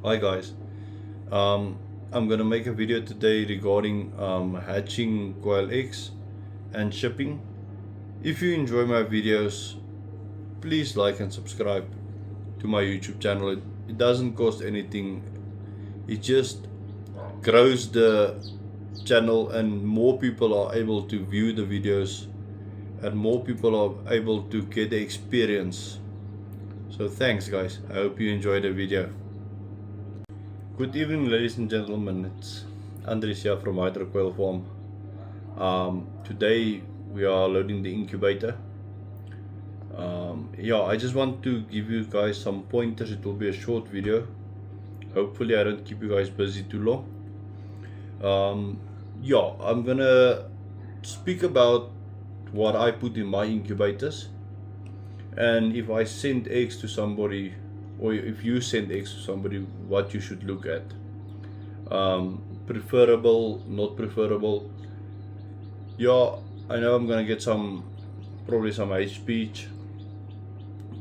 Hi guys, I'm gonna make a video today regarding hatching quail eggs and shipping. If you enjoy my videos, please like and subscribe to my YouTube channel. It doesn't cost anything, it just grows the channel and more people are able to view the videos and more people are able to get the experience. So thanks guys, I hope you enjoy the video. Good evening, ladies and gentlemen. It's Andres here from Hydro-Quail Farm. Today we are loading the incubator. I just want to give you guys some pointers. It will be a short video. Hopefully I don't keep you guys busy too long. I'm gonna speak about what I put in my incubators, and if I send eggs to somebody, or if you send eggs to somebody, what you should look at. Preferable, not preferable. I know I'm gonna get probably some hate speech,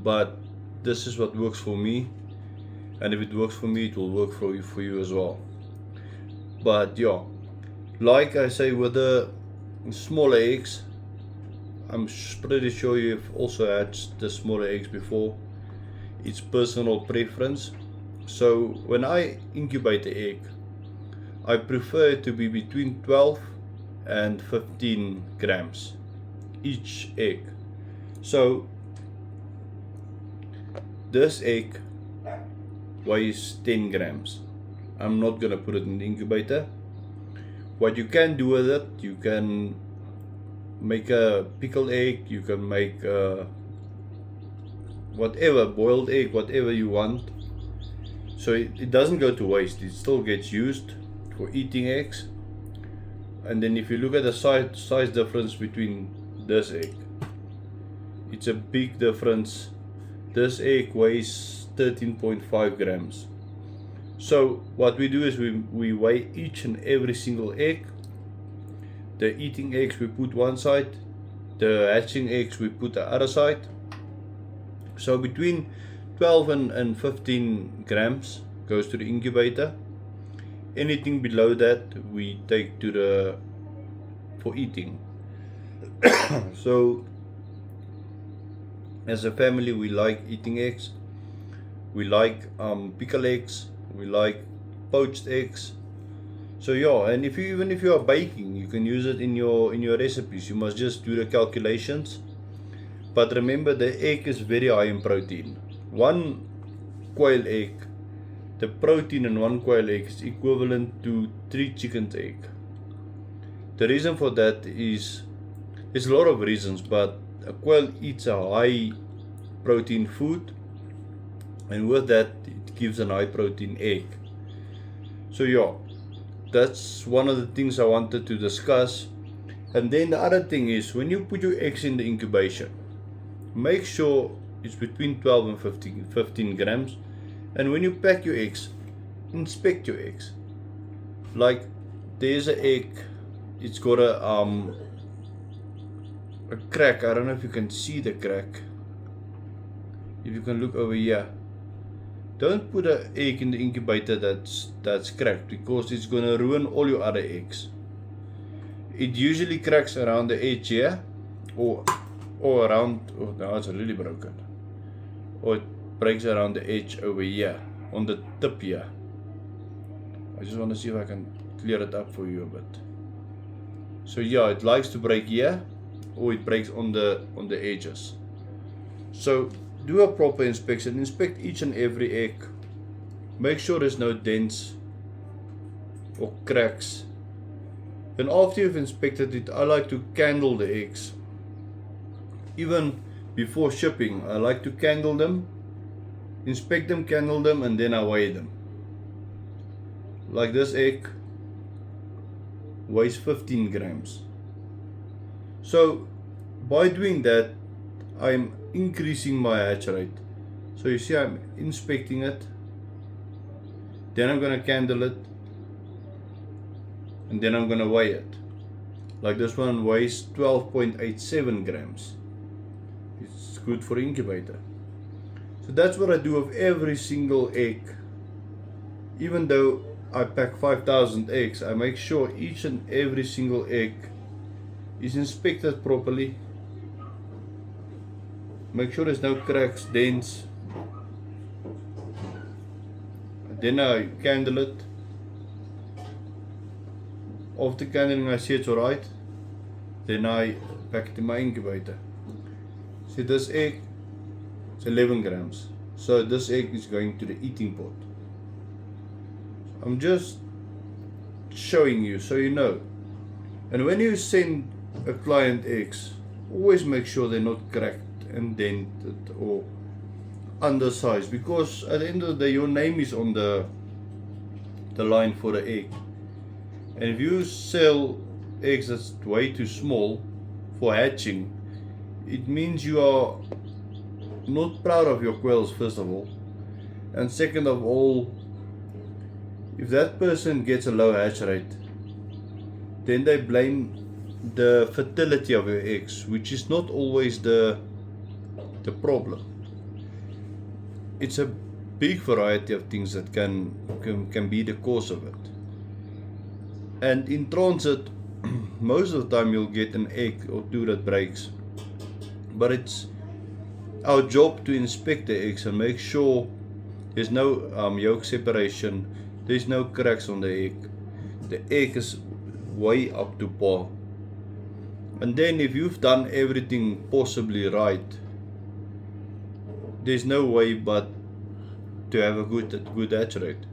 but this is what works for me, and if it works for me, it will work for you as well. But like I say, with the smaller eggs, I'm pretty sure you've also hatched the smaller eggs before. It's personal preference. So when I incubate the egg, I prefer it to be between 12 and 15 grams each egg. So this egg weighs 10 grams. I'm not gonna put it in the incubator. What you can do with it, you can make a pickled egg, you can make whatever, boiled egg, whatever you want. So it doesn't go to waste, it still gets used for eating eggs. And then if you look at the size difference between this egg, it's a big difference. This egg weighs 13.5 grams. So what we do is we weigh each and every single egg. The eating eggs we put one side, the hatching eggs we put the other side. So between 12 and 15 grams goes to the incubator. Anything below that we take for eating. So as a family, we like eating eggs. We like pickled eggs. We like poached eggs. So and even if you are baking, you can use it in your recipes. You must just do the calculations. But remember, the egg is very high in protein. One quail egg, the protein in one quail egg is equivalent to 3 chickens' egg. The reason for that is, there's a lot of reasons, but a quail eats a high protein food, and with that it gives a high protein egg. So that's one of the things I wanted to discuss. And then the other thing is, when you put your eggs in the incubation, make sure it's between 12 and 15 grams. And when you pack your eggs, inspect your eggs. Like, there's an egg, it's got a crack. I don't know if you can see the crack. If you can look over here. Don't put an egg in the incubator that's cracked, because it's gonna ruin all your other eggs. It usually cracks around the edge here, or around, now it's really broken, or it breaks around the edge over here, on the tip here. I just want to see if I can clear it up for you a bit. So it likes to break here, or it breaks on the edges. So do a proper inspection. Inspect each and every egg. Make sure there's no dents or cracks. And after you've inspected it, I like to candle the eggs. Even before shipping, I like to candle them, inspect them, candle them, and then I weigh them. Like this egg weighs 15 grams. So by doing that, I'm increasing my hatch rate. So you see, I'm inspecting it, then I'm gonna candle it, and then I'm gonna weigh it. Like this one weighs 12.87 grams. It's good for incubator. So that's what I do of every single egg even though I pack 5,000 eggs, I make sure each and every single egg is inspected properly. Make sure there's no cracks, dents. Then I candle it. After candling, I see it's alright. Then I pack it in my incubator. See, this egg is 11 grams. So this egg is going to the eating pot. I'm just showing you so you know. And when you send a client eggs, always make sure they're not cracked and dented or undersized, because at the end of the day your name is on the line for the egg. And if you sell eggs that's way too small for hatching, it means you are not proud of your quails, first of all, and second of all, if that person gets a low hatch rate, then they blame the fertility of your eggs, which is not always the problem. It's a big variety of things that can be the cause of it. And in transit, most of the time you'll get an egg or two that breaks, but it's our job to inspect the eggs and make sure there's no yolk separation, there's no cracks on the egg. The egg is way up to par. And then if you've done everything possibly right, there's no way but to have a good hatch rate.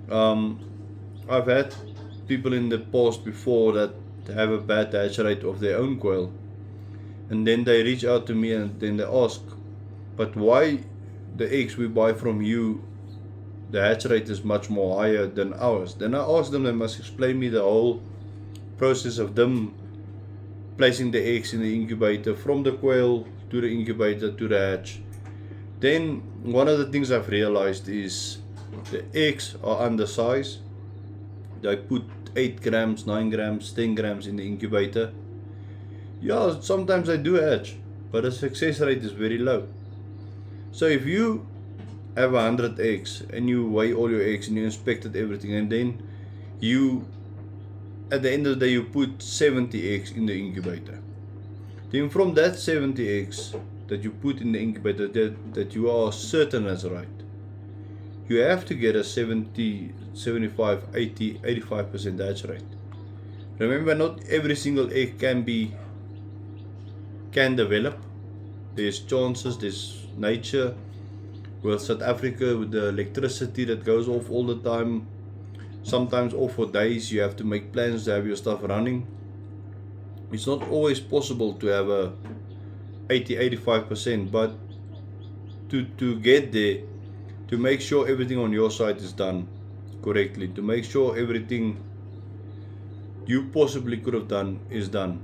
I've had people in the past before that have a bad hatch rate of their own quail, and then they reach out to me and then they ask, but why the eggs we buy from you, the hatch rate is much more higher than ours? Then I ask them, they must explain me the whole process of them placing the eggs in the incubator, from the quail to the incubator to the hatch. Then one of the things I've realized is the eggs are undersized. They put 8 grams, 9 grams, 10 grams in the incubator. Yeah, sometimes they do hatch, but the success rate is very low. So if you have 100 eggs and you weigh all your eggs and you inspected everything, and then you, at the end of the day, you put 70 eggs in the incubator, then from that 70 eggs that you put in the incubator that you are certain is right, you have to get a 70, 75, 80, 85% hatch rate. Remember, not every single egg can develop. There's chances, there's nature. With South Africa, with the electricity that goes off all the time, sometimes off for days, you have to make plans to have your stuff running. It's not always possible to have a 80-85%, but to get there, to make sure everything on your side is done correctly, to make sure everything you possibly could have done is done,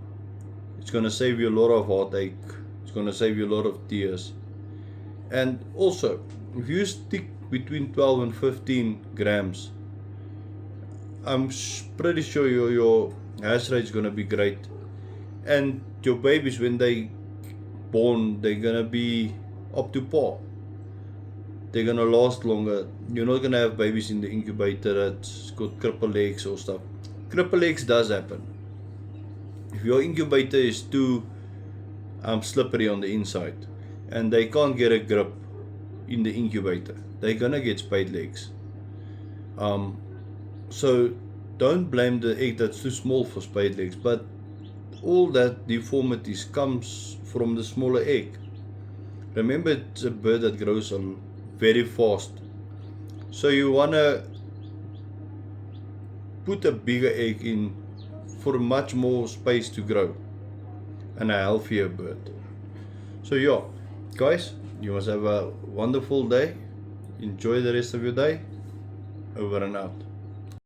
it's going to save you a lot of heartache, it's going to save you a lot of tears. And also, if you stick between 12 and 15 grams, I'm pretty sure your hatch rate is going to be great, and your babies, when they born, they're going to be up to par. They're going to last longer. You're not going to have babies in the incubator that's got crippled legs or stuff. Crippled legs does happen. If your incubator is too slippery on the inside and they can't get a grip in the incubator, they're going to get spade legs. So don't blame the egg that's too small for spade legs, but all that deformities comes from the smaller egg. Remember, it's a bird that grows very fast, so you want to put a bigger egg in for much more space to grow and a healthier bird. So yeah, guys, you must have a wonderful day. Enjoy the rest of your day. Over and out.